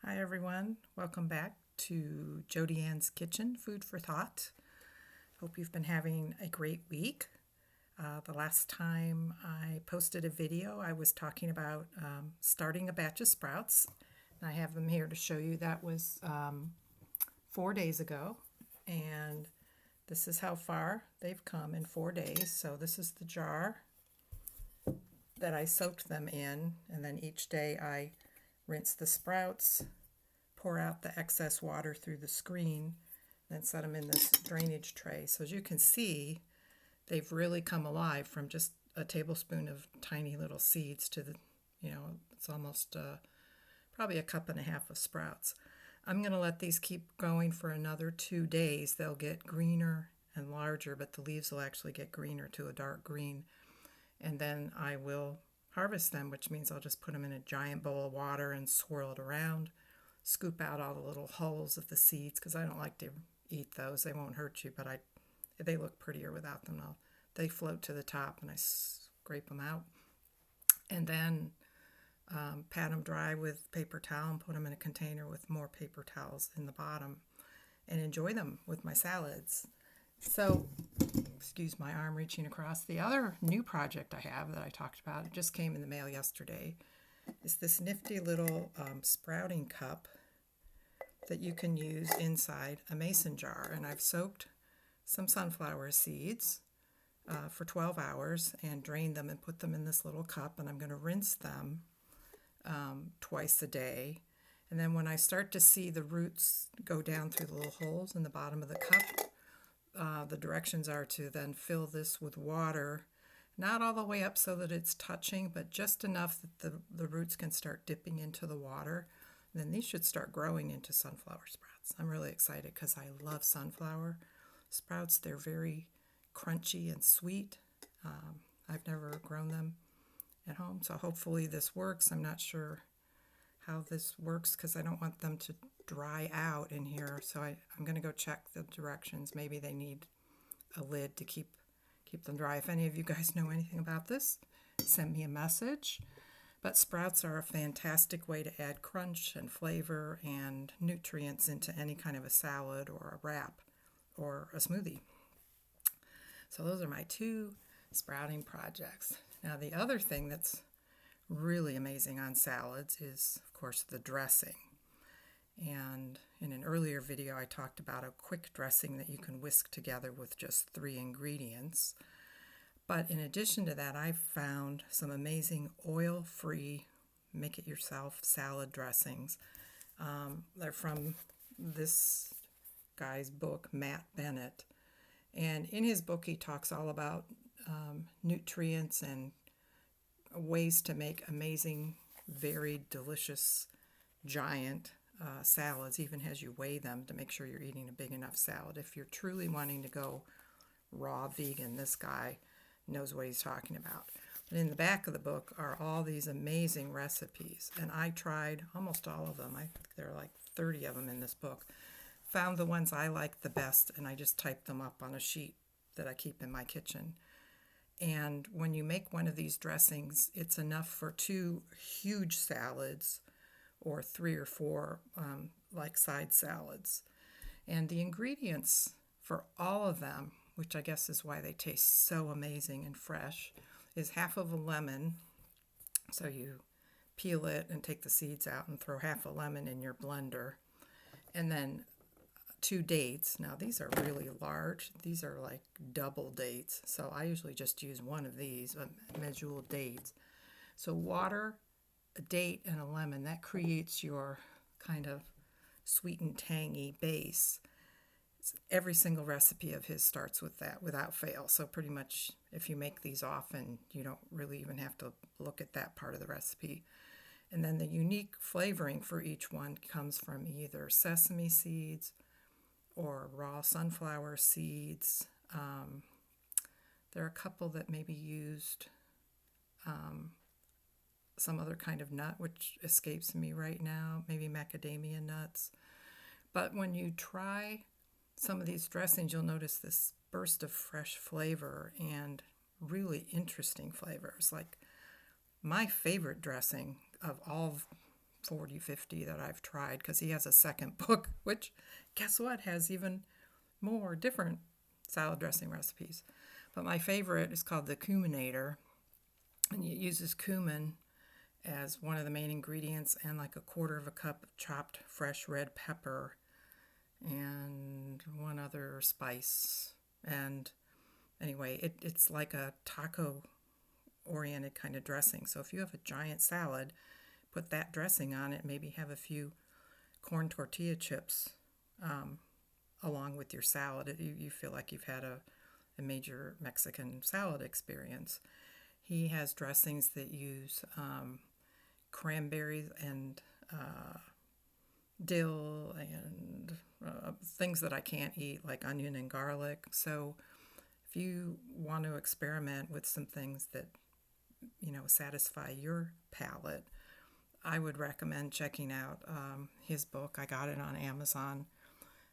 Hi everyone, welcome back to Jody Ann's Kitchen, Food for Thought. Hope you've been having a great week. The last time I posted a video, I was talking about starting a batch of sprouts. And I have them here to show you. That was 4 days ago, and this is how far they've come in 4 days. So this is the jar that I soaked them in, and then each day I rinse the sprouts, pour out the excess water through the screen, then set them in this drainage tray. So as you can see, they've really come alive from just a tablespoon of tiny little seeds to it's almost probably a cup and a half of sprouts. I'm going to let these keep going for another 2 days. They'll get greener and larger, but the leaves will actually get greener to a dark green. And then I will harvest them, which means I'll just put them in a giant bowl of water and swirl it around, scoop out all the little hulls of the seeds because I don't like to eat those. They won't hurt you, but they look prettier without them. They float to the top and I scrape them out. And then pat them dry with paper towel and put them in a container with more paper towels in the bottom and enjoy them with my salads. So, excuse my arm reaching across. The other new project I have that I talked about, it just came in the mail yesterday, is this nifty little sprouting cup that you can use inside a mason jar. And I've soaked some sunflower seeds for 12 hours and drained them and put them in this little cup. And I'm going to rinse them twice a day. And then when I start to see the roots go down througthe little holes in the bottom of the cup, the directions are to then fill this with water, not all the way up so that it's touching, but just enough that the roots can start dipping into the water. And then these should start growing into sunflower sprouts. I'm really excited because I love sunflower sprouts. They're very crunchy and sweet. I've never grown them at home, so hopefully this works. I'm not sure how this works because I don't want them to dry out in here, so I'm going to go check the directions. Maybe they need a lid to keep them dry. If any of you guys know anything about this, send me a message. But sprouts are a fantastic way to add crunch and flavor and nutrients into any kind of a salad or a wrap or a smoothie. So those are my 2 sprouting projects. Now the other thing that's really amazing on salads is, of course, the dressing. And in an earlier video, I talked about a quick dressing that you can whisk together with just 3 ingredients. But in addition to that, I've found some amazing oil-free, make-it-yourself salad dressings. They're from this guy's book, Matt Bennett. And in his book, he talks all about nutrients and ways to make amazing, very delicious, giant salads, even as you weigh them to make sure you're eating a big enough salad. If you're truly wanting to go raw vegan, this guy knows what he's talking about. But in the back of the book are all these amazing recipes, and I tried almost all of them. I think there are like 30 of them in this book. Found the ones I like the best, and I just typed them up on a sheet that I keep in my kitchen. And when you make one of these dressings, it's enough for 2 huge salads or 3 or 4 like side salads. And the ingredients for all of them, which I guess is why they taste so amazing and fresh, is half of a lemon. So you peel it and take the seeds out and throw half a lemon in your blender. And then 2 dates. Now these are really large. These are like double dates. So I usually just use one of these, medjool dates. So water, a date, and a lemon, that creates your kind of sweet and tangy base. Every single recipe of his starts with that without fail. So pretty much if you make these often, you don't really even have to look at that part of the recipe. And then the unique flavoring for each one comes from either sesame seeds or raw sunflower seeds. There are a couple that maybe used some other kind of nut, which escapes me right now, maybe macadamia nuts. But when you try some of these dressings, you'll notice this burst of fresh flavor and really interesting flavors. Like my favorite dressing of all 40, 50 that I've tried, because he has a second book, which, guess what, has even more different salad dressing recipes. But my favorite is called the Cuminator, and it uses cumin as one of the main ingredients and like a quarter of a cup of chopped fresh red pepper and one other spice. And anyway, it's like a taco oriented kind of dressing. So if you have a giant salad, put that dressing on it, maybe have a few corn tortilla chips along with your salad. You feel like you've had a major Mexican salad experience. He has dressings that use cranberries and dill and things that I can't eat, like onion and garlic. So if you want to experiment with some things that, satisfy your palate, I would recommend checking out his book. I got it on Amazon.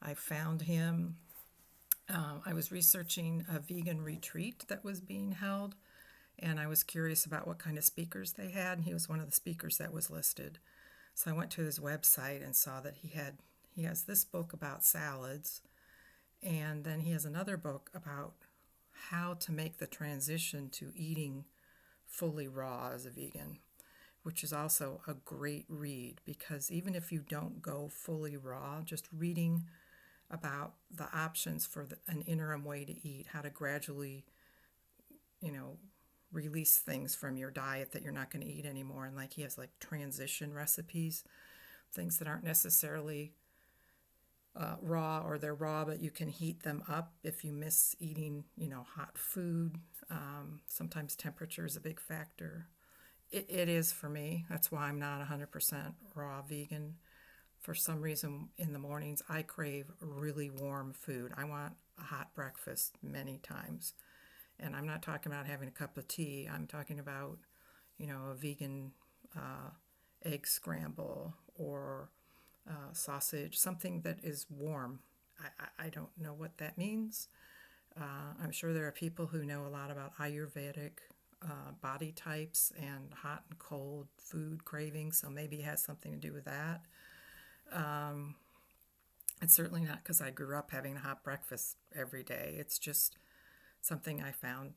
I found him. I was researching a vegan retreat that was being held, and I was curious about what kind of speakers they had, and he was one of the speakers that was listed. So I went to his website and saw that he has this book about salads, and then he has another book about how to make the transition to eating fully raw as a vegan, which is also a great read, because even if you don't go fully raw, just reading about the options for an interim way to eat, how to gradually, release things from your diet that you're not going to eat anymore. And like he has like transition recipes, things that aren't necessarily raw, or they're raw, but you can heat them up if you miss eating, hot food. Sometimes temperature is a big factor. It is for me. That's why I'm not 100% raw vegan. For some reason, in the mornings, I crave really warm food. I want a hot breakfast many times. And I'm not talking about having a cup of tea. I'm talking about, a vegan egg scramble or sausage, something that is warm. I don't know what that means. I'm sure there are people who know a lot about Ayurvedic body types and hot and cold food cravings, so maybe it has something to do with that. It's certainly not because I grew up having a hot breakfast every day. It's just something I found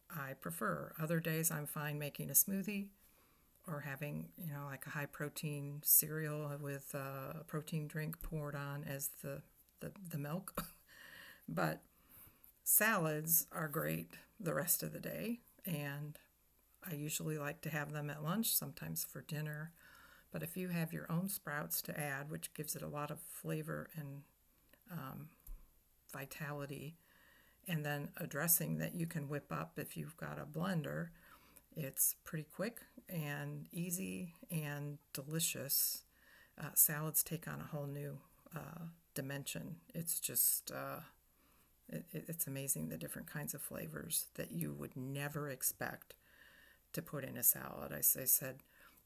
I prefer. Other days I'm fine making a smoothie or having, like a high protein cereal with a protein drink poured on as the milk. But salads are great the rest of the day, and I usually like to have them at lunch, sometimes for dinner. But if you have your own sprouts to add, which gives it a lot of flavor and vitality, and then a dressing that you can whip up if you've got a blender, it's pretty quick and easy and delicious. Salads take on a whole new dimension. It's just, it's amazing the different kinds of flavors that you would never expect to put in a salad. As I said,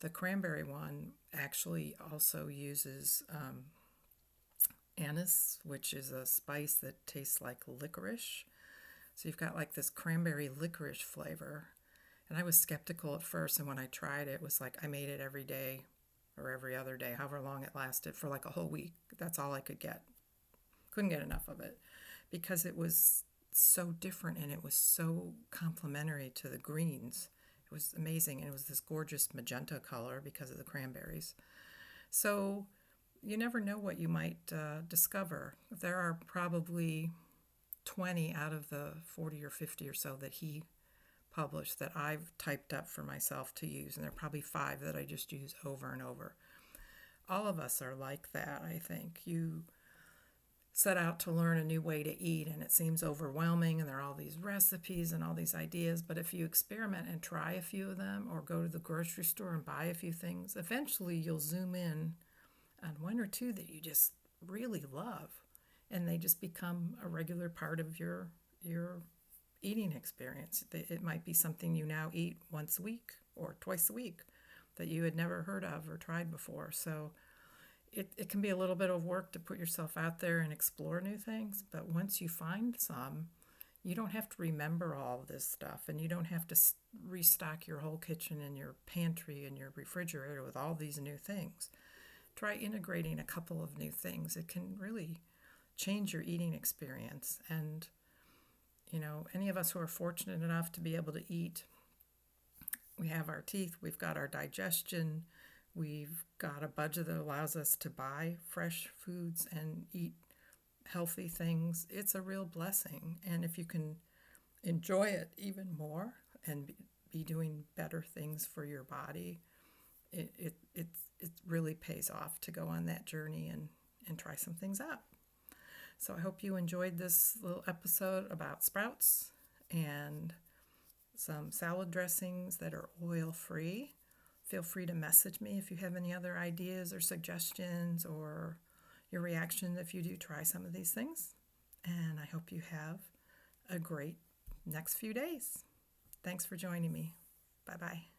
the cranberry one actually also uses anise, which is a spice that tastes like licorice. So you've got like this cranberry licorice flavor. And I was skeptical at first, and when I tried it, it was like I made it every day or every other day, however long it lasted, for like a whole week. That's all I could get. Couldn't get enough of it because it was so different and it was so complementary to the greens. It was amazing, and it was this gorgeous magenta color because of the cranberries. So you never know what you might discover. There are probably 20 out of the 40 or 50 or so that he published that I've typed up for myself to use, and there are probably 5 that I just use over and over. All of us are like that, I think. You set out to learn a new way to eat, and it seems overwhelming, and there are all these recipes and all these ideas, but if you experiment and try a few of them, or go to the grocery store and buy a few things, eventually you'll zoom in on 1 or 2 that you just really love, and they just become a regular part of your eating experience. It might be something you now eat once a week or twice a week that you had never heard of or tried before. So it can be a little bit of work to put yourself out there and explore new things, but once you find some, You don't have to remember all this stuff, and you don't have to restock your whole kitchen and your pantry and your refrigerator with all these new things. Try integrating a couple of new things. It can really change your eating experience. And, any of us who are fortunate enough to be able to eat, we have our teeth, we've got our digestion, we've got a budget that allows us to buy fresh foods and eat healthy things. It's a real blessing. And if you can enjoy it even more and be doing better things for your body, it really pays off to go on that journey and try some things out. So I hope you enjoyed this little episode about sprouts and some salad dressings that are oil-free. Feel free to message me if you have any other ideas or suggestions or your reaction if you do try some of these things. And I hope you have a great next few days. Thanks for joining me. Bye-bye.